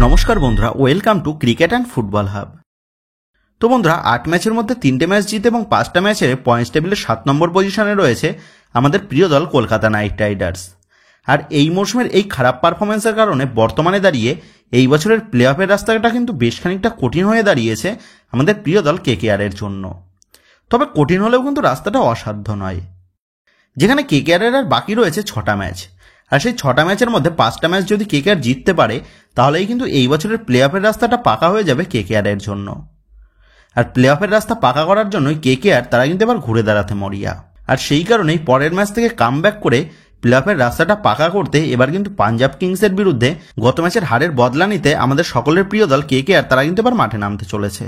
নমস্কার বন্ধুরা, welcome to cricket and football hub. তো বন্ধুরা, 8 ম্যাচের মধ্যে 3টে ম্যাচ জিতে এবং 5টা ম্যাচে পয়েন্টস টেবিলের 7 নম্বর পজিশনে রয়েছে আমাদের প্রিয় দল কলকাতা নাইট রাইডার্স। আর এই মৌসুমের এই খারাপ পারফরমেন্সের কারণে বর্তমানে দাঁড়িয়ে এই বছরের প্লে অফের রাস্তাটা কিন্তু বেশ খানিকটা কঠিন হয়ে দাঁড়িয়েছে আমাদের প্রিয় দল কেকেআরের জন্য। তবে কঠিন হলেও কিন্তু রাস্তাটা অসাধ্য নয়, যেখানে কেকেআরের আর বাকি রয়েছে 6টা ম্যাচ। আর সেই 6টা ম্যাচের মধ্যে 5টা ম্যাচ যদি কেকেআর জিততে পারে তাহলেই কিন্তু এই বছরের প্লে অফের রাস্তাটা পাকা হয়ে যাবে কেকেআরের জন্য। আর প্লে অফের রাস্তা পাকা করার জন্যই কেকেআর তারা কিন্তু এবার ঘুরে দাঁড়াতে মরিয়া। আর সেই কারণেই পরের ম্যাচ থেকে কামব্যাক করে প্লে অফের রাস্তাটা পাকা করতে এবার কিন্তু পাঞ্জাব কিংসের বিরুদ্ধে গত ম্যাচের হারের বদলা নিতে আমাদের সকলের প্রিয় দল কেকেআর তারা কিন্তু এবার মাঠে নামতে চলেছে।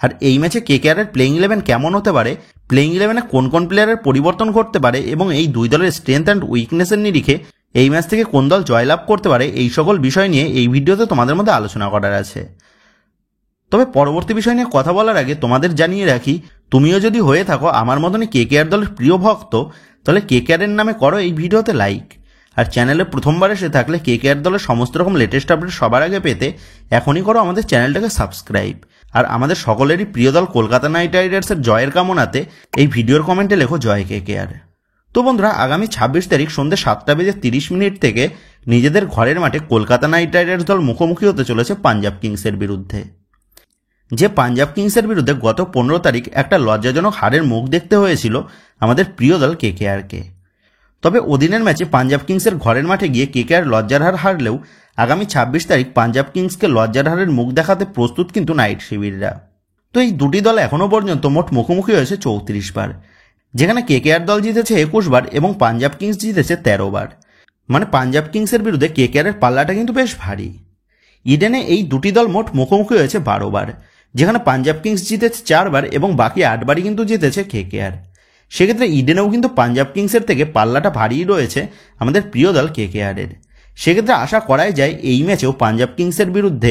আর এই ম্যাচে কেকেআরের প্লেইং 11 কেমন হতে পারে, প্লেইং 11-এ কোন কোন প্লেয়ারের পরিবর্তন করতে পারে এবং এই দুই দলের স্ট্রেংথ অ্যান্ড উইকনেসের নিরিখে এই ম্যাচ থেকে কোন দল জয়লাভ করতে পারে, এই সকল বিষয় নিয়ে এই ভিডিওতে তোমাদের মধ্যে আলোচনা করার আছে। তবে পরবর্তী বিষয় নিয়ে কথা বলার আগে তোমাদের জানিয়ে রাখি, তুমিও যদি হয়ে থাকো আমার মতনই কেকেআর দলের প্রিয় ভক্ত, তাহলে কেকেআরের নামে করো এই ভিডিওতে লাইক। আর চ্যানেলে প্রথমবার এসে থাকলে কেকেআর দলের সমস্ত রকম লেটেস্ট আপডেট সবার আগে পেতে এখনই করো আমাদের চ্যানেলটাকে সাবস্ক্রাইব। আর আমাদের সকলেরই প্রিয় দল কলকাতা নাইট রাইডার্সের জয়ের কামনাতে এই ভিডিওর কমেন্টে লেখো জয় কেকেআর। তো বন্ধুরা, আগামী 26 তারিখ সন্ধ্যে 7:30 থেকে নিজেদের ঘরের মাঠে কলকাতা নাইট রাইডার্স দল মুখোমুখি হতে চলেছে পাঞ্জাব কিংসের বিরুদ্ধে। যে পাঞ্জাব কিংসের বিরুদ্ধে গত 15 তারিখ একটা লজ্জাজনক হারের মুখ দেখতে হয়েছিল আমাদের প্রিয় দল কেকেআরকে। তবে ওদিনের ম্যাচে পাঞ্জাব কিংসের ঘরের মাঠে গিয়ে কেকেআর লজ্জার হার হারলেও আগামী 26 তারিখ পাঞ্জাব কিংসকে লজ্জার হারের মুখ দেখাতে প্রস্তুত কিন্তু নাইট শিবিররা। তো এই দুটি দল এখনও পর্যন্ত মোট মুখোমুখি হয়েছে 34 বার, যেখানে কেকেআর দল জিতেছে 21 বার এবং পাঞ্জাব কিংস জিতেছে 13 বার। মানে পাঞ্জাব কিংসের বিরুদ্ধে কেকেআরের পাল্লাটা কিন্তু বেশ ভারী। ইডেনে এই দুটি দল মোট মুখোমুখি হয়েছে 12 বার, যেখানে পাঞ্জাব কিংস জিতেছে 4 বার এবং বাকি 8 বারই কিন্তু জিতেছে কেকেআর। সেক্ষেত্রে ইডেনেও কিন্তু পাঞ্জাব কিংসের থেকে পাল্লাটা ভারী রয়েছে আমাদের প্রিয় দল কেকেআরের। সেক্ষেত্রে আশা করাই যায় এই ম্যাচেও পাঞ্জাব কিংসের বিরুদ্ধে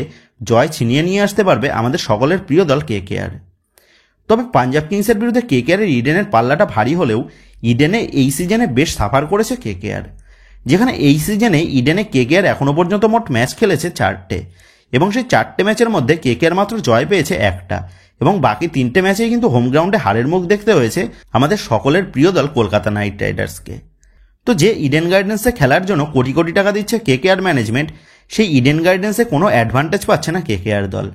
জয় ছিনিয়ে নিয়ে আসতে পারবে আমাদের সকলের প্রিয় দল কেকেআর। তবে পাঞ্জাব কিংসের বিরুদ্ধে কেকেআরের ইডেনের পাল্লাটা ভারী হলেও ইডেনে এই সিজনে বেশ সাফার করেছে কেকেআর, যেখানে এই সিজনে ইডেনে কেকেআর এখনও পর্যন্ত মোট ম্যাচ খেলেছে 4টে এবং সেই 4টে ম্যাচের মধ্যে কেকেআর মাত্র জয় পেয়েছে 1টা এবং বাকি 3টে ম্যাচেই কিন্তু হোম গ্রাউন্ডে হারের মুখ দেখতে হয়েছে আমাদের সকলের প্রিয় দল কলকাতা নাইট রাইডার্সকে। তো যে ইডেন গার্ডেন্সে খেলার জন্য কোটি কোটি টাকা দিচ্ছে কেকেআর ম্যানেজমেন্ট, সেই ইডেন গার্ডেন্সে কোনো অ্যাডভান্টেজ পাচ্ছে না কেকেআর দল,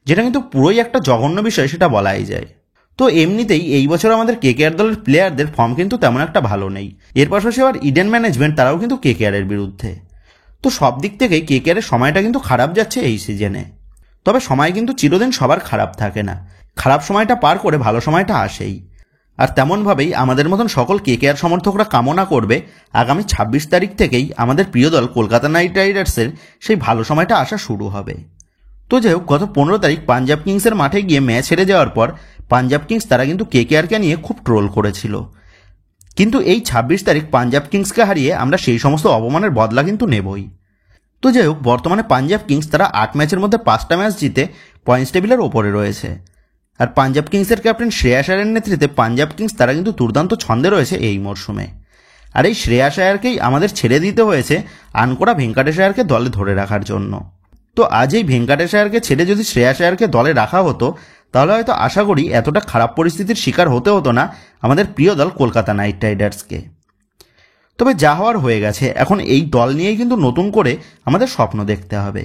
যেটা কিন্তু পুরোই একটা জঘন্য বিষয় সেটা বলাই যায়। তো এমনিতেই এই বছর আমাদের কেকেআর দলের প্লেয়ারদের ফর্ম কিন্তু তেমন একটা ভালো নেই। এর পাশাপাশি আবার ইডেন ম্যানেজমেন্ট তারাও কিন্তু কেকেআরের বিরুদ্ধে। তো সব দিক থেকেই কেকেআরের সময়টা কিন্তু খারাপ যাচ্ছে এই সিজনে। তবে সময় কিন্তু চিরদিন সবার খারাপ থাকে না, খারাপ সময়টা পার করে ভালো সময়টা আসেই। আর তেমনভাবেই আমাদের মতন সকল কেকেআর সমর্থকরা কামনা করবে আগামী 26 তারিখ থেকেই আমাদের প্রিয় দল কলকাতা নাইট রাইডার্সের সেই ভালো সময়টা আসা শুরু হবে। তো যাই হোক, গত 15 তারিখ পাঞ্জাব কিংসের মাঠে গিয়ে ম্যাচ হেরে যাওয়ার পর পাঞ্জাব কিংস তারা কিন্তু কেকেআরকে নিয়ে খুব ট্রোল করেছিল। কিন্তু এই 26 তারিখ পাঞ্জাব কিংসকে হারিয়ে আমরা সেই সমস্ত অপমানের বদলা কিন্তু নেবই। তো যাই হোক, বর্তমানে পাঞ্জাব কিংস তারা 8 ম্যাচের মধ্যে 5টা ম্যাচ জিতে পয়েন্টস টেবিলের ওপরে রয়েছে। আর পাঞ্জাব কিংসের ক্যাপ্টেন শ্রেয়াস আয়ারের নেতৃত্বে পাঞ্জাব কিংস তারা কিন্তু দুর্দান্ত ছন্দে রয়েছে এই মরশুমে। আর এই শ্রেয়াস আয়ারকেই আমাদের ছেড়ে দিতে হয়েছে আনকোরা ভেঙ্কাটেশ আয়ারকে দলে ধরে রাখার জন্য। তো আজ এই ভেঙ্কাটেশ আয়ারকে ছেড়ে যদি শ্রেয়াস আয়ারকে দলে রাখা হতো তাহলে হয়তো আশা করি এতটা খারাপ পরিস্থিতির শিকার হতে হতো না আমাদের প্রিয় দল কলকাতা নাইট রাইডার্সকে। তবে যা হওয়ার হয়ে গেছে, এখন এই দল নিয়েই কিন্তু নতুন করে আমাদের স্বপ্ন দেখতে হবে।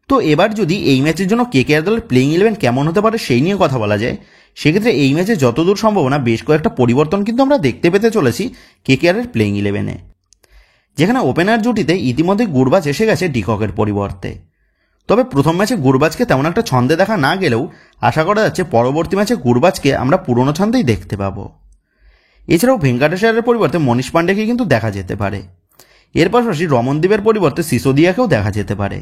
তো এবার যদি এই ম্যাচের জন্য কেকেআর দলের প্লেইং 11 কেমন হতে পারে সেই নিয়ে কথা বলা যায়, সেক্ষেত্রে এই ম্যাচে যতদূর সম্ভাবনা বেশ কয়েকটা পরিবর্তন কিন্তু আমরা দেখতে পেতে চলেছি কেকেআরের প্লেইং 11-এ। যেখানে ওপেনার জুটিতে ইতিমধ্যে গুরবাজ এসে গেছে ডিককের পরিবর্তে। তবে প্রথম ম্যাচে গুরবাজকে তেমন একটা ছন্দে দেখা না গেলেও আশা করা যাচ্ছে পরবর্তী ম্যাচে গুরবাজকে আমরা পুরনো ছন্দেই দেখতে পাবো। এছাড়াও ভেঙ্কাটেশ আয়ারের পরিবর্তে মনীষ পান্ডেকে কিন্তু দেখা যেতে পারে। এর পাশাপাশি রমনদীপের পরিবর্তে সিসোদিয়াকেও দেখা যেতে পারে।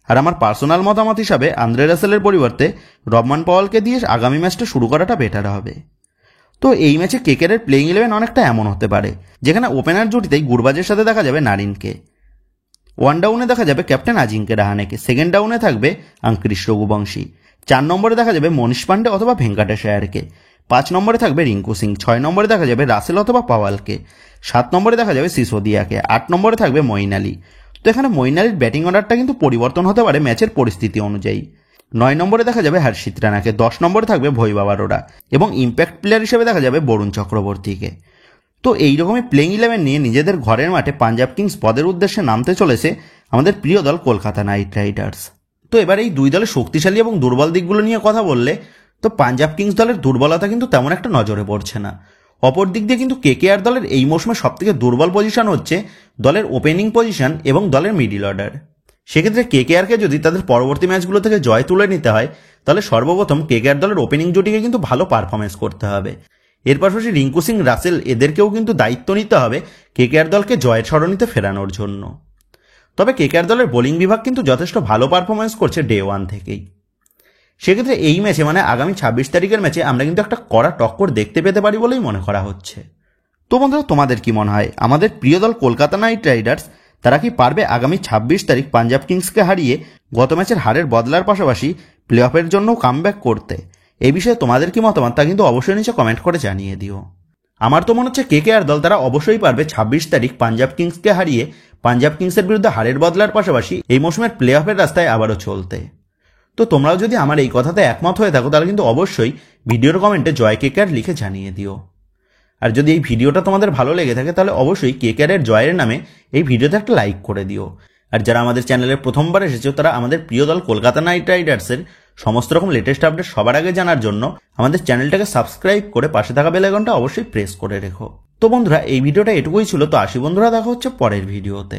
আর আমার পার্সোনাল মতামত হিসাবে আন্দ্রে রাসেলের পরিবর্তে রহমান পাওয়ালকে দিয়ে আগামী ম্যাচটা শুরু করাটা বেটার হবে। তো এই ম্যাচে কেকেআরের প্লেইং 11 অনেকটা এমন হতে পারে, যেখানে ওপেনার জুটিতেই গুরবাজের সাথে দেখা যাবে নারিনকে, 1 ডাউনে দেখা যাবে ক্যাপ্টেন আজিঙ্কে রাহানেকে, 2nd ডাউনে থাকবে আঙ্করিশ রঘুবংশী, 4 নম্বরে দেখা যাবে মনীষ পান্ডে অথবা ভেঙ্কাটেশ আয়ারকে, 5 নম্বরে থাকবে রিঙ্কু সিং, 6 নম্বরে দেখা যাবে রাসেল অথবা পাওয়ালকে, 7 নম্বরে দেখা যাবে সিসোদিয়াকে, 8 নম্বরে থাকবে মঈন আলী। তো এখানে মঈন আলীর ব্যাটিং অর্ডারটা কিন্তু পরিবর্তন হতে পারে ম্যাচের পরিস্থিতি অনুযায়ী। 9 নম্বরে দেখা যাবে হর্ষিত রানাকে, 10 নম্বরে থাকবে ভৈভব আরোরা এবং ইম্প্যাক্ট প্লেয়ার হিসেবে দেখা যাবে বরুণ চক্রবর্তীকে। তো এইরকমই প্লেইং 11 নিয়ে নিজেদের ঘরের মাঠে পাঞ্জাব কিংস পদের উদ্দেশ্যে নামতে চলেছে আমাদের প্রিয় দল কলকাতা নাইট রাইডার্স। তো এবার এই দুই দলের শক্তিশালী এবং দুর্বল দিকগুলো নিয়ে কথা বললে তো পাঞ্জাব কিংস দলের দুর্বলতা কিন্তু তেমন একটা নজরে পড়ছে না। অপর দিক দিয়ে কিন্তু কেকেআর দলের এই মৌসুমে সবথেকে দুর্বল পজিশন হচ্ছে দলের ওপেনিং পজিশন এবং দলের মিডল অর্ডার। সেক্ষেত্রে কেকেআরকে যদি তাদের পরবর্তী ম্যাচগুলো থেকে জয় তুলে নিতে হয় তাহলে সর্বপ্রথম কেকেআর দলের ওপেনিং জুটিকে কিন্তু ভালো পারফরমেন্স করতে হবে। এর পাশাপাশি রিঙ্কু সিং, রাসেল এদেরকেও কিন্তু দায়িত্ব নিতে হবে কেকেআর দলকে জয়ের সরণিতে ফেরানোর জন্য। তবে কেকেআর দলের বোলিং বিভাগ কিন্তু যথেষ্ট ভালো পারফরমেন্স করছে ডে 1 থেকেই। সেক্ষেত্রে এই ম্যাচে মানে আগামী 26 তারিখের ম্যাচে আমরা কিন্তু একটা কড়া টক্কর দেখতে পেতে পারি বলেই মনে করা হচ্ছে। তো বন্ধুরা, তোমাদের কি মনে হয় আমাদের প্রিয় দল কলকাতা নাইট রাইডার্স তারা কি পারবে আগামী 26 তারিখ পাঞ্জাব কিংসকে হারিয়ে গত ম্যাচের হারের বদলার পাশাপাশি প্লে অফের জন্য কামব্যাক করতে? এই বিষয়ে তোমাদের কি মতামত তা কিন্তু অবশ্যই নিচে কমেন্ট করে জানিয়ে দিও। আমার তো মনে হচ্ছে কেকেআর দল তারা অবশ্যই পারবে 26 তারিখ পাঞ্জাব কিংসকে হারিয়ে পাঞ্জাব কিংসের বিরুদ্ধে হারের বদলার পাশাপাশি এই মৌসুমের প্লে অফের রাস্তায় আবারও চলতে। তো তোমরাও যদি আমার এই কথাতে একমত হয়ে থাকো তাহলে কিন্তু অবশ্যই ভিডিওর কমেন্টে জয় কেকেআর লিখে জানিয়ে দিও। আর যদি এই ভিডিওটা তোমাদের ভালো লেগে থাকে তাহলে অবশ্যই কেকেআরের জয়ের নামে এই ভিডিওতে একটা লাইক করে দিও। আর যারা আমাদের চ্যানেলে প্রথমবার এসেছো তারা আমাদের প্রিয় দল কলকাতা নাইট রাইডার্সের সমস্ত রকম লেটেস্ট আপডেট সবার আগে জানার জন্য আমাদের চ্যানেলটাকে সাবস্ক্রাইব করে পাশে থাকা বেল আইকনটা অবশ্যই প্রেস করে রেখো। তো বন্ধুরা, এই ভিডিওটা এটুকুই ছিল। তো আসি বন্ধুরা, দেখা হচ্ছে পরের ভিডিওতে।